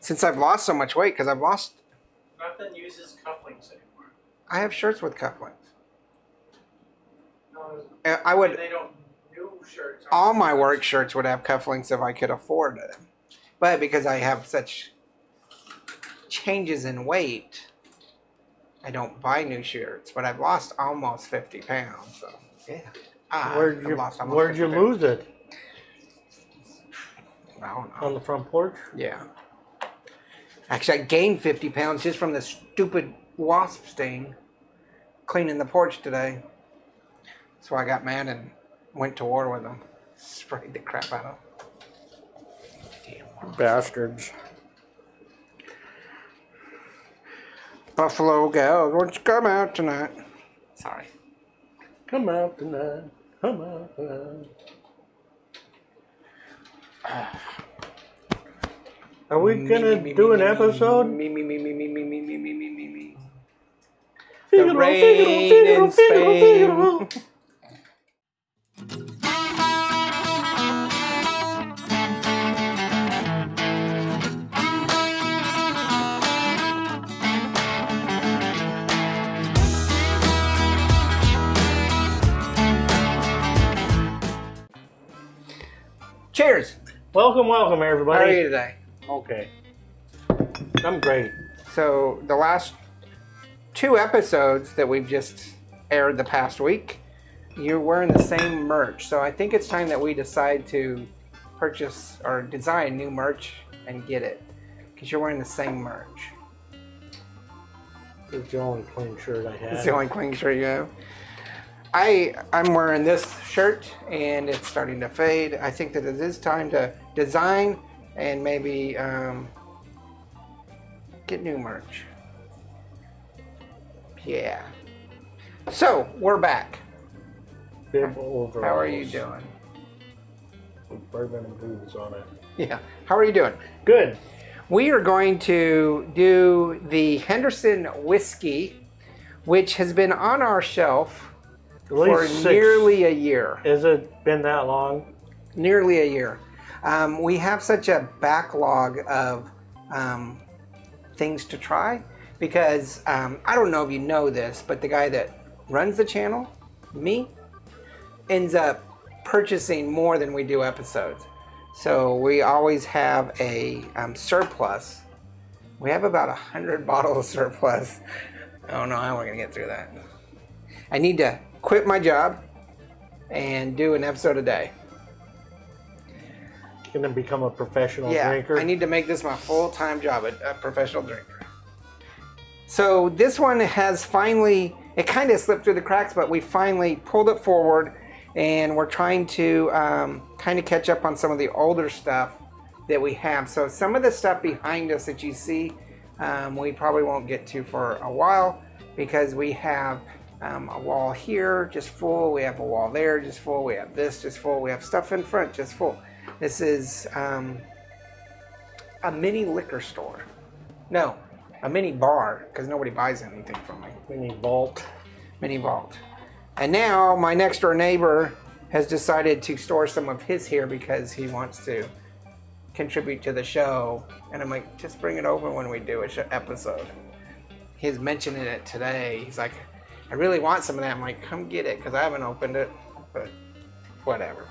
since I've lost so much weight, because I've lost... Nothing uses cufflinks anymore. I have shirts with cufflinks. No, I would... They don't... New shirts. All my work shirts would have cufflinks if I could afford them. But because I have such changes in weight, I don't buy new shirts. But I've lost almost 50 pounds. So, yeah. Where'd you lose it? I don't know. On the front porch? Yeah. Actually, I gained 50 pounds just from the stupid wasp sting cleaning the porch today. So I got mad and went to war with them. Sprayed the crap out of them. Damn. Bastards. Buffalo gals, won't you come out tonight? Sorry. Come out tonight. Come out tonight. Are we gonna do an episode? Me. The rain in Spain. Cheers. Welcome, everybody. How are you today? Okay. I'm great. So the last 2 episodes that we've just aired the past week, you're wearing the same merch. So I think it's time that we decide to purchase or design new merch and get it. Because you're wearing the same merch. It's the only clean shirt I have. It's the only clean shirt you have. I'm wearing this shirt and it's starting to fade. I think that it is time to design and maybe get new merch. Yeah. So, we're back. Bib overalls. How are you doing? With Bourbonandbooze on it. Yeah. How are you doing? Good. We are going to do the Henderson Whiskey, which has been on our shelf for nearly a year. Has it been that long? Nearly a year. We have such a backlog of things to try because I don't know if you know this, but the guy that runs the channel, me, ends up purchasing more than we do episodes. So we always have a surplus. We have about 100 bottles of surplus. I don't know how we're going to get through that. I need to quit my job and do an episode a day. Going to become a professional drinker? I need to make this my full-time job, a professional drinker. So this one has finally, it kind of slipped through the cracks, but we finally pulled it forward and we're trying to kind of catch up on some of the older stuff that we have. So some of the stuff behind us that you see, we probably won't get to for a while because we have a wall here just full, we have a wall there just full, we have this just full, we have stuff in front just full. This is a mini liquor store. No, a mini bar, because nobody buys anything from me. Mini vault. Mini vault. And now my next door neighbor has decided to store some of his here because he wants to contribute to the show. And I'm like, just bring it over when we do an episode. He's mentioning it today. He's like, I really want some of that. I'm like, come get it, because I haven't opened it, but whatever.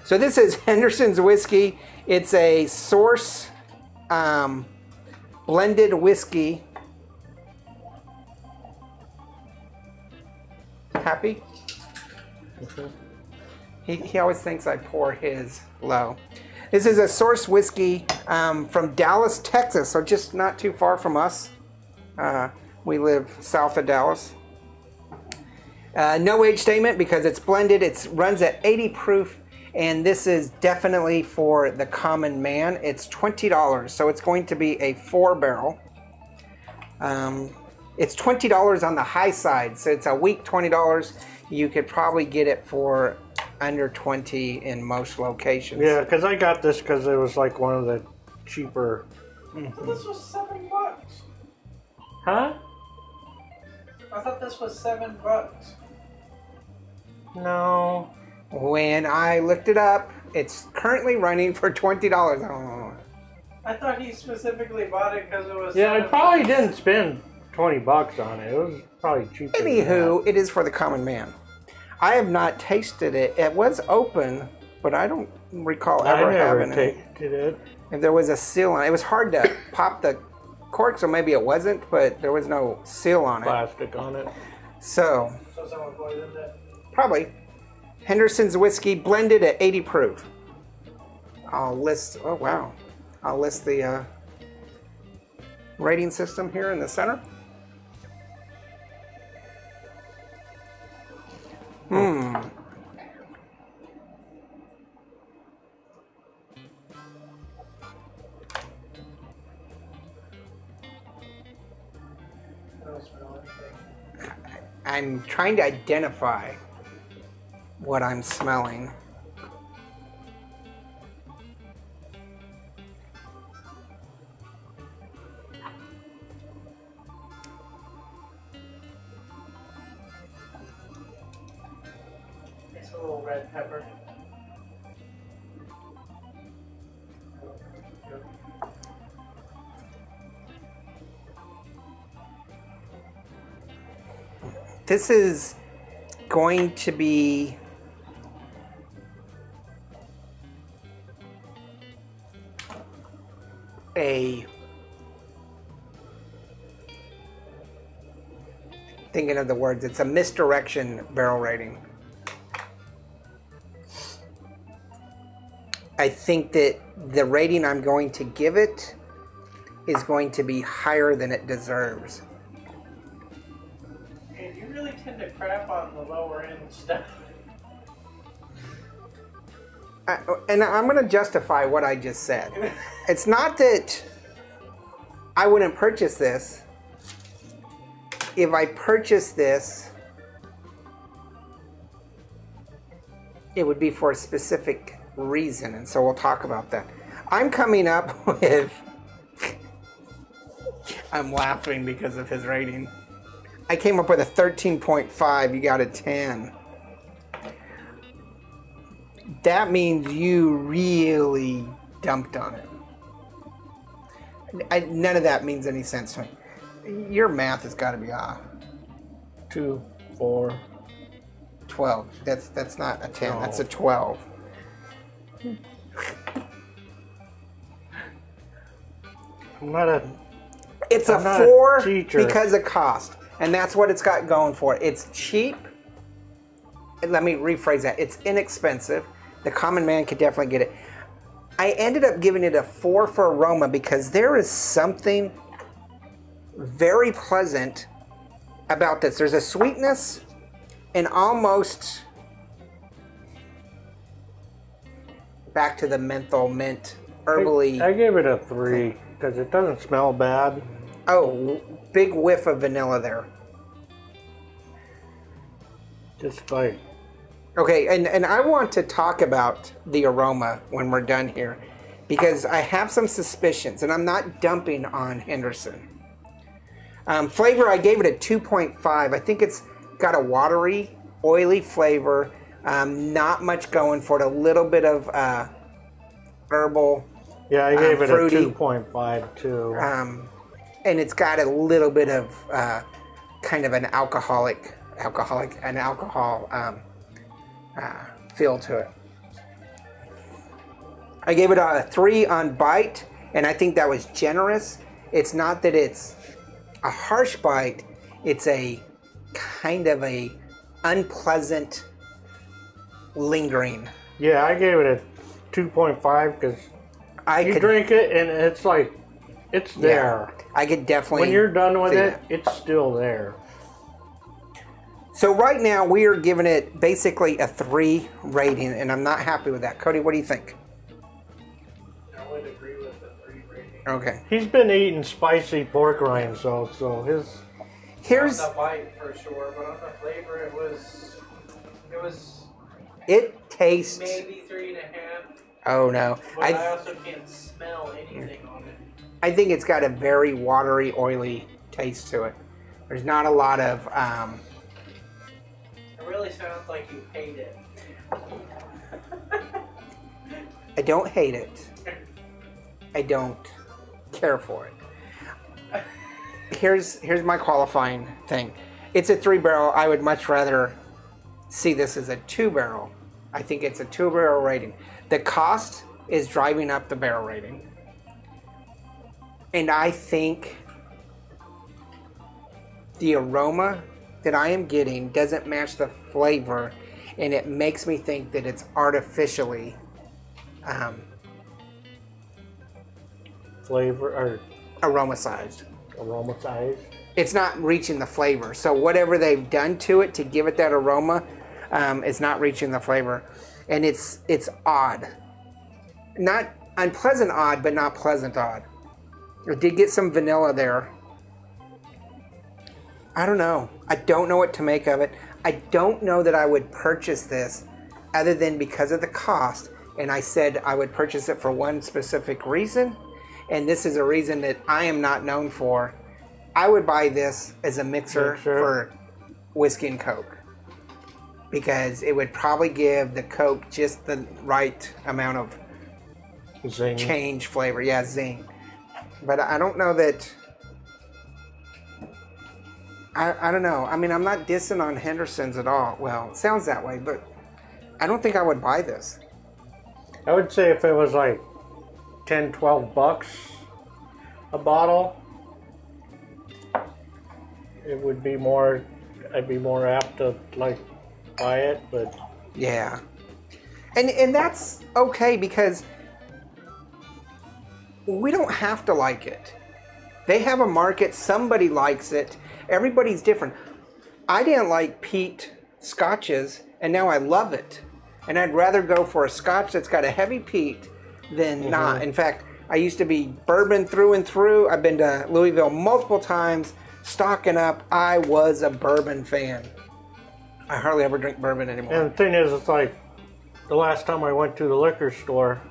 So this is Henderson's Whiskey. It's a source blended whiskey. Happy? He always thinks I pour his low. This is a source whiskey from Dallas, Texas, so just not too far from us. We live south of Dallas. No age statement because it's blended. It runs at 80 proof, and this is definitely for the common man. It's $20, so it's going to be a 4-barrel. It's $20 on the high side, so it's a week $20. You could probably get it for under $20 in most locations. Yeah, because I got this because it was like one of the cheaper. Mm-hmm. This was $7. Huh? I thought this was $7. No. When I looked it up, it's currently running for $20. I don't know. I thought he specifically bought it because it was. Yeah, I $7. probably didn't spend $20 on it. It was probably cheaper. Anywho, it is for the common man. I have not tasted it. It was open, but I don't recall ever having it. I never tasted it. If there was a seal on it, it was hard to pop the cork, so maybe it wasn't, but there was no seal on it. Plastic on it. So someone poisoned it. probably Henderson's Whiskey blended at 80 proof. I'll list. Oh wow! I'll list the rating system here in the center. I don't smell anything. I'm trying to identify what I'm smelling. It's a little red pepper. This is going to be thinking of the words, it's a misdirection barrel rating. I think that the rating I'm going to give it is going to be higher than it deserves. And you really tend to crap on the lower end stuff. And I'm going to justify what I just said. It's not that I wouldn't purchase this. If I purchase this, it would be for a specific reason, and so we'll talk about that. I'm coming up with... I'm laughing because of his rating. I came up with a 13.5. You got a 10. That means you really dumped on it. None of that means any sense to me. Your math has got to be off. 2, 4, 12. That's not a 10. No. That's a 12. It's a 4 because of cost, and that's what it's got going for it. It's cheap. Let me rephrase that. It's inexpensive. The common man could definitely get it. I ended up giving it a 4 for aroma because there is something very pleasant about this. There's a sweetness and almost back to the menthol mint herbally. I gave it a 3 because it doesn't smell bad. Oh, big whiff of vanilla there. Just like... Okay, and I want to talk about the aroma when we're done here because I have some suspicions, and I'm not dumping on Henderson. Flavor, I gave it a 2.5. I think it's got a watery, oily flavor, not much going for it, a little bit of herbal. Yeah, I gave it fruity. a 2.5 too. And it's got a little bit of kind of an alcohol feel to it. I gave it a 3 on bite, and I think that was generous. It's not that it's a harsh bite, it's a kind of a unpleasant lingering. Yeah, I gave it a 2.5 because you drink it and it's like, it's there. Yeah, I could definitely... When you're done with it, that. it's still there. So right now we are giving it basically a 3 rating, and I'm not happy with that. Cody, what do you think? I would agree with the 3 rating. Okay. He's been eating spicy pork rinds, so his... Here's... On the bite for sure, but on the flavor it was... It tastes... maybe 3.5. Oh no. But I also can't smell anything on it. I think it's got a very watery, oily taste to it. There's not a lot of... It really sounds like you hate it. I don't hate it. I don't care for it. Here's my qualifying thing. It's a 3-barrel. I would much rather see this as a 2-barrel. I think it's a 2-barrel rating. The cost is driving up the barrel rating. And I think the aroma that I am getting doesn't match the flavor, and it makes me think that it's artificially flavor or aromatized. It's not reaching the flavor. So whatever they've done to it to give it that aroma is not reaching the flavor, and it's odd. Not unpleasant odd, but not pleasant odd. I did get some vanilla there. I don't know. I don't know what to make of it. I don't know that I would purchase this other than because of the cost. And I said I would purchase it for one specific reason. And this is a reason that I am not known for. I would buy this as a mixer for whiskey and Coke. Because it would probably give the Coke just the right amount of zing. Change flavor. Yeah, zing. But I don't know that... I don't know. I mean, I'm not dissing on Henderson's at all. Well, it sounds that way, but I don't think I would buy this. I would say if it was like 10, 12 bucks a bottle, it would be more, I'd be more apt to like buy it, but... Yeah. And that's okay because we don't have to like it. They have a market, somebody likes it. Everybody's different. I didn't like peat scotches, and now I love it. And I'd rather go for a scotch that's got a heavy peat than not. In fact, I used to be bourbon through and through. I've been to Louisville multiple times, stocking up. I was a bourbon fan. I hardly ever drink bourbon anymore. And the thing is, it's like the last time I went to the liquor store,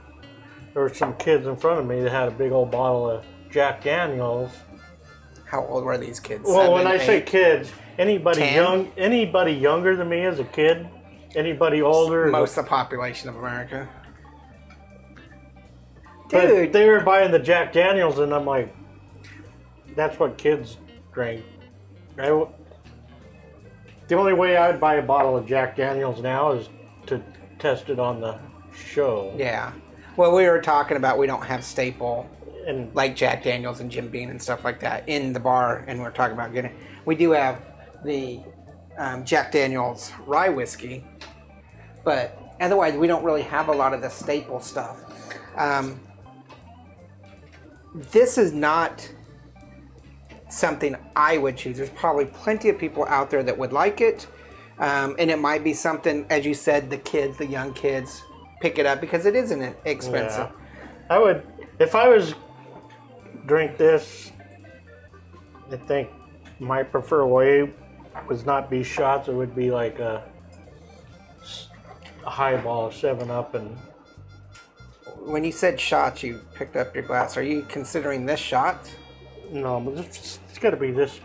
there were some kids in front of me that had a big old bottle of Jack Daniels. How old were these kids? Well, 7, when I 8? say kids, anybody 10? anybody younger than me as a kid, anybody older. Most of the population of America. But Dude. they were buying the Jack Daniels, and I'm like, that's what kids drink. The only way I'd buy a bottle of Jack Daniels now is to test it on the show. Yeah. Well, we were talking about we don't have staple And like Jack Daniels and Jim Beam and stuff like that in the bar, and we're talking about getting. We do have the Jack Daniels rye whiskey, but otherwise we don't really have a lot of the staple stuff. This is not something I would choose. There's probably plenty of people out there that would like it, and it might be something, as you said, the kids, the young kids pick it up because it isn't expensive. Yeah. I would, if I was drink this, I think my preferred way would not be shots. It would be like a highball, 7-Up, and. When you said shots, you picked up your glass. Are you considering this shot? No, but it's got to be this.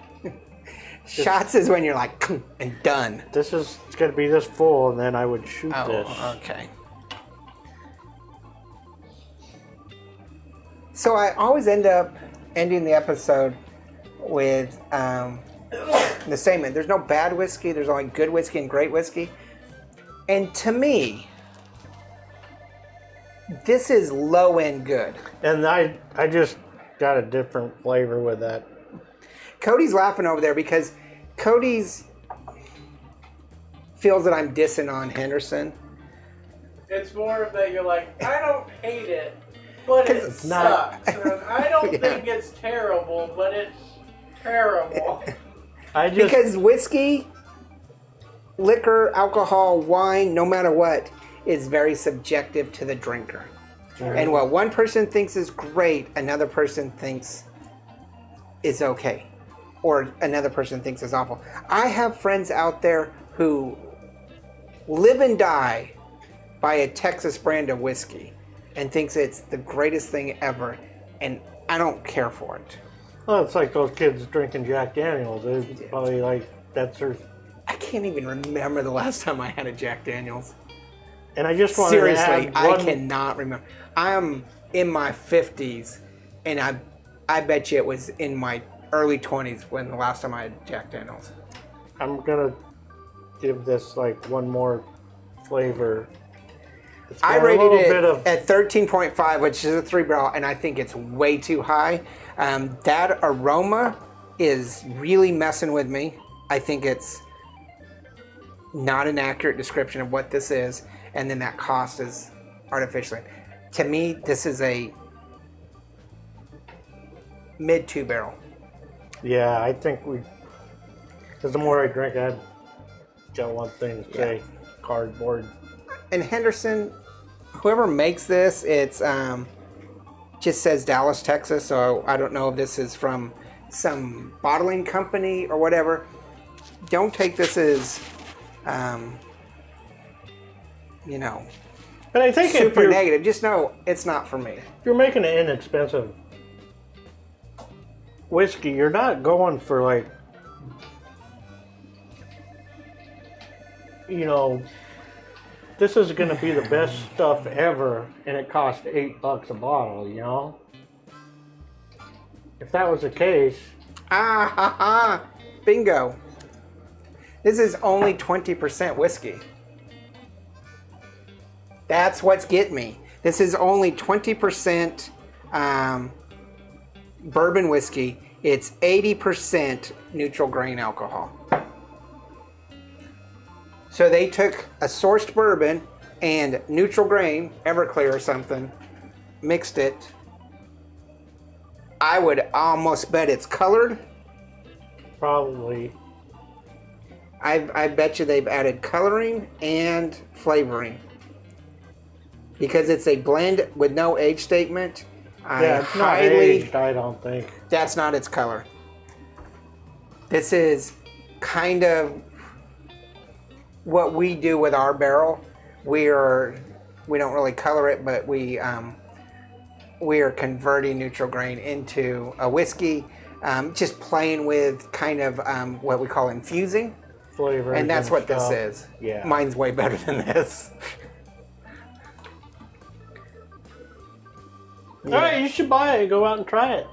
Shots is when you're like, and done. It's got to be this full, and then I would shoot this. Oh, okay. So I always end up ending the episode with the statement, there's no bad whiskey, there's only good whiskey and great whiskey. And to me, this is low-end good. And I just got a different flavor with that. Cody's laughing over there because Cody's feels that I'm dissing on Henderson. It's more of that you're like, I don't hate it, but it sucks. I don't think it's terrible, but it's terrible. Because whiskey, liquor, alcohol, wine, no matter what, is very subjective to the drinker. Mm-hmm. And what one person thinks is great, another person thinks is okay. Or another person thinks is awful. I have friends out there who live and die by a Texas brand of whiskey and thinks it's the greatest thing ever, and I don't care for it. Well, it's like those kids drinking Jack Daniels. They're probably like, that's their... I can't even remember the last time I had a Jack Daniels. And I just wanted to add I cannot remember. in my 50s, and I bet you it was in my early 20s when the last time I had Jack Daniels. I'm gonna give this like one more flavor. I rated it at 13.5, which is a 3-barrel, and I think it's way too high. That aroma is really messing with me. I think it's not an accurate description of what this is, and then that cost is artificial. To me, this is a mid 2-barrel. Yeah, I think because the more I drink, I got one thing to say: cardboard. And Henderson, whoever makes this, it's just says Dallas, Texas. So I don't know if this is from some bottling company or whatever. Don't take this as, you know, but I think super negative. Just know it's not for me. If you're making an inexpensive whiskey, you're not going for like, you know, this is going to be the best stuff ever, and it costs $8 a bottle, you know? If that was the case... Bingo. This is only 20% whiskey. That's what's getting me. This is only 20% bourbon whiskey. It's 80% neutral grain alcohol. So they took a sourced bourbon and neutral grain, Everclear or something, mixed it. I would almost bet it's colored. Probably. I bet you they've added coloring and flavoring. Because it's a blend with no age statement. Yeah, it's not aged, I don't think. That's not its color. This is kind of what we do with our barrel. We don't really color it, but we are converting neutral grain into a whiskey, just playing with kind of what we call infusing. Flavor. And that's what this is. Yeah. Mine's way better than this. Yeah. All right, you should buy it. Go out and try it.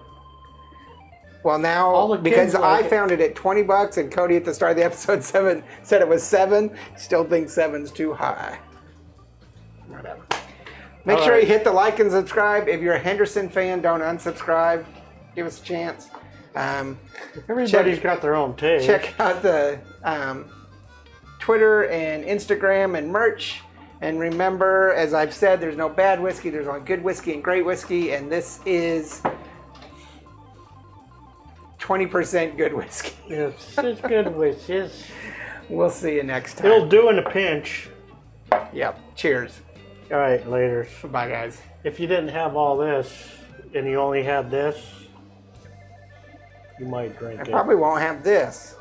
Well, now, because I found it at $20 and Cody at the start of the episode said it was 7, still think 7's too high. Whatever. Make sure you hit the like and subscribe. If you're a Henderson fan, don't unsubscribe. Give us a chance. Everybody's got their own taste. Check out the Twitter and Instagram and merch. And remember, as I've said, there's no bad whiskey. There's only good whiskey and great whiskey. And this is 20% good whiskey. It's good whiskey. We'll see you next time. It'll do in a pinch. Yep. Cheers. All right, later. Bye, guys. If you didn't have all this and you only had this, you might drink it. I probably won't have this.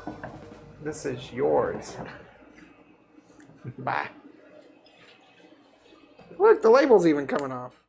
This is yours. Bye. Look, the label's even coming off.